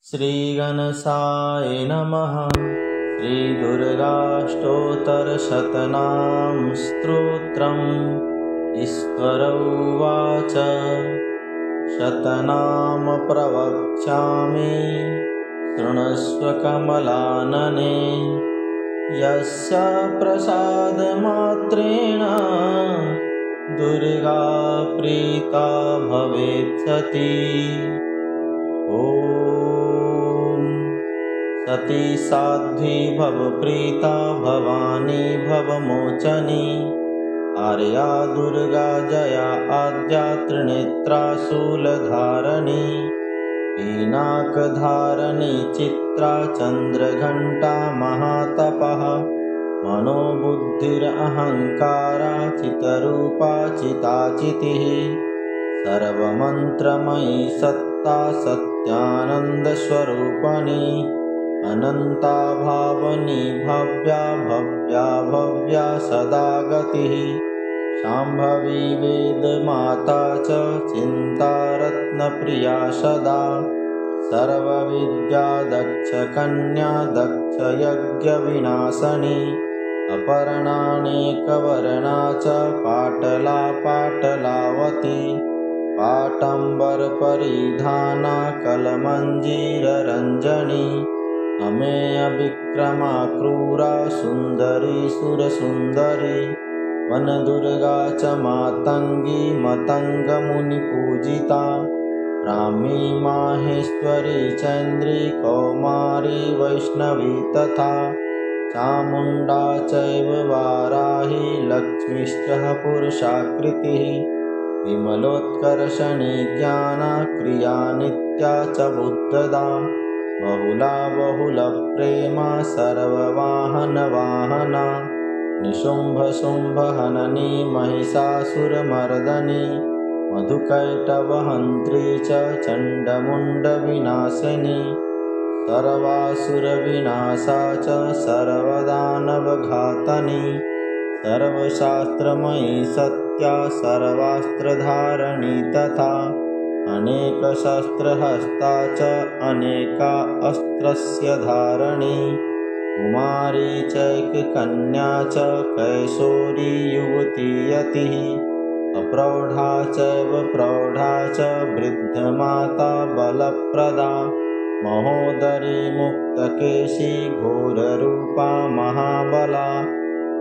श्रीगणेशाय नमः। श्रीदुर्गाष्टोत्तरशतनाम स्तोत्रम्। ईश्वर उवाच शतनाम प्रवक्ष्यामि शृणुष्व कमलानने। यस्य प्रसादमात्रेण दुर्गा प्रीता भवेत् सती। ॐ सती साध्वी भवप्रीता भवानी भवमोचनी। आर्या दुर्गा जया आद्या त्रिनेत्रा शूलधारिणी। पीनाकधारिणी चित्रा चन्द्रघण्टा महातपः। मनोबुद्धिरहङ्कारा चितरूपा चिताचितिः। सर्वमन्त्रमयी सत्ता सत्यानन्दस्वरूपिणी। अनन्ता भावनी भव्या भव्या भव्या सदा गतिः। शाम्भवी वेदमाता च चिन्तारत्नप्रिया सदा। सर्वविद्या दक्षकन्या दक्षयज्ञविनाशिनी। अपर्णानेकवर्णा च पाटला पाटलावती। पाटम्बरपरिधाना कलमञ्जीररञ्जनी। अमेयविक्रमा क्रूरा सुन्दरी सुरसुन्दरी। वनदुर्गा च मातङ्गी मतङ्गमुनिपूजिता। ब्राह्मी माहेश्वरी चैन्द्री कौमारी वैष्णवी तथा। चामुण्डा चैव वाराही लक्ष्मीश्च पुरुषाकृतिः। विमलोत्कर्षणी ज्ञाना क्रिया नित्या च बुद्धदा। बहुला बहुलप्रेमा सर्ववाहनवाहना। निशुम्भशुम्भहननी महिषासुरमर्दनी। मधुकैटभहन्त्री च चण्डमुण्डविनाशिनी। सर्वासुरविनाशा च सर्वदानवघातनी। सर्वशास्त्रमयी सत्या सर्वास्त्रधारिणी तथा। अनेकशस्त्रहस्ता च अनेका अस्त्रस्य धारिणी। कुमारी चैककन्या च कैशोरी युवती यतिः। अप्रौढा चैव प्रौढा च वृद्धमाता बलप्रदा। महोदरी मुक्तकेशी घोररूपा महाबला।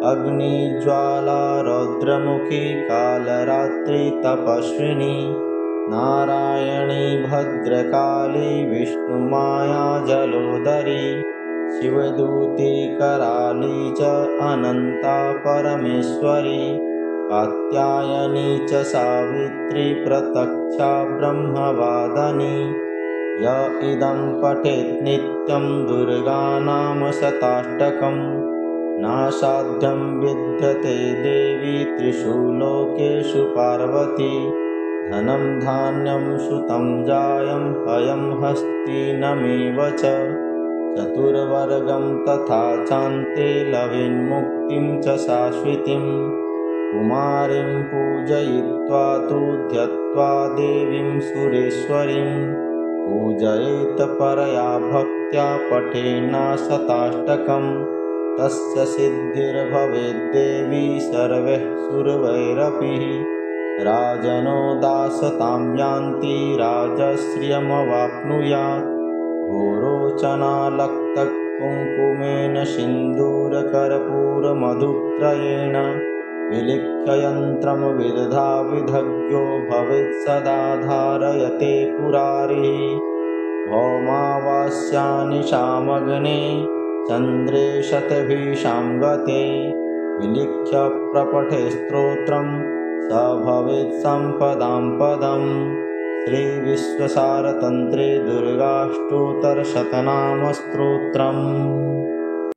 अग्निज्वाला रौद्रमुखी कालरात्रि तपस्विनी। नारायणी भद्रकाली विष्णुमाया जलोदरी। शिवदूती कराली च अनन्ता परमेश्वरी। कात्यायनी च सावित्री प्रत्यक्षा ब्रह्मवादिनी। य इदं पठेत् नित्यं दुर्गानाम शताष्टकम्। नासाध्यं विद्यते देवी त्रिषु लोकेषु पार्वती। धनं धान्यं सुतं जायं हयं हस्तिनमेव च। चतुर्वर्गं तथा चान्ते लभेन्मुक्तिं च शाश्वतीम्। कुमारीं पूजयित्वा तु ध्यत्वा देवीं सुरेश्वरीं। पूजयेत् परया भक्त्या पठेन्न शताष्टकम्। तस्य सिद्धिर्भवेद्देवी सर्वैः सुरवैरपि। राजनो दासतां यान्ति राजश्रियमवाप्नुयात्। घोरोचनालक्तकुङ्कुमेन सिन्दूरकर्पूरमधुत्रयेण। विलिख्य यन्त्रं विदधाविधज्ञो भवेत् सदा धारयते पुरारिः। भौमावास्यानिशामग्ने चन्द्रे शतभिषां गते। विलिख्य प्रपठे स्तोत्रं स भवेत् सम्पदां पदम्। श्रीविश्वसारतन्त्रे दुर्गाष्टोत्तरशतनाम स्तोत्रम्।